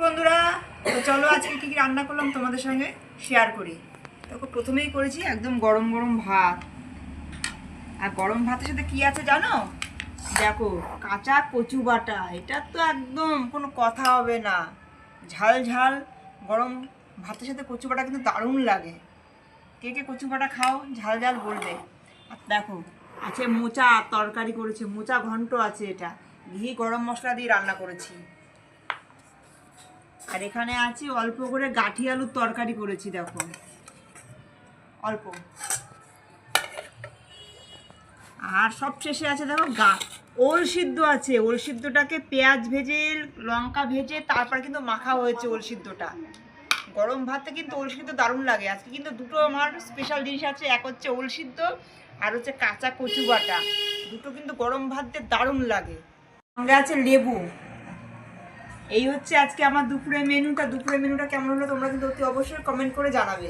বন্ধুরা, তো চলো আজকে কি কি রান্না করলাম তোমাদের সঙ্গে শেয়ার করি। দেখো, প্রথমেই করেছি একদম গরম গরম ভাত। আর গরম ভাতের সাথে কি আছে জানো? দেখো, কাঁচা কচু বাটা। এটা তো একদম কোনো কথা হবে না। ঝাল ঝাল গরম ভাতের সাথে কচু বাটা কিন্তু দারুণ লাগে। কে কে কচু বাটা খাও ঝাল ঝাল বলবে। আর দেখো, আছে মোচা তরকারি করেছি, মোচা ঘন্ট আছে। এটা ঘি গরম মশলা দিয়ে রান্না করেছি। আর এখানে আছে অল্প করে গাঠি আলুর তরকারি করেছি, দেখো অল্প। আর সব শেষে আছে দেখো ওল সিদ্ধ আছে। ওল সিদ্ধটাকে পেঁয়াজ ভেজে লঙ্কা ভেজে তারপর কিন্তু মাখা হয়েছে ওল সিদ্ধটা। গরম ভাতে কিন্তু ওল সিদ্ধ দারুণ লাগে। আজকে কিন্তু দুটো আমার স্পেশাল জিনিস আছে, এক হচ্ছে ওল সিদ্ধ আর হচ্ছে কাঁচা কচু বাটা। দুটো কিন্তু গরম ভাত দিয়ে দারুণ লাগে। সঙ্গে আছে লেবু। এই হচ্ছে আজকে আমার দুপুরের মেনুটা কেমন হলো তোমরা কিন্তু অতি অবশ্যই কমেন্ট করে জানাবে।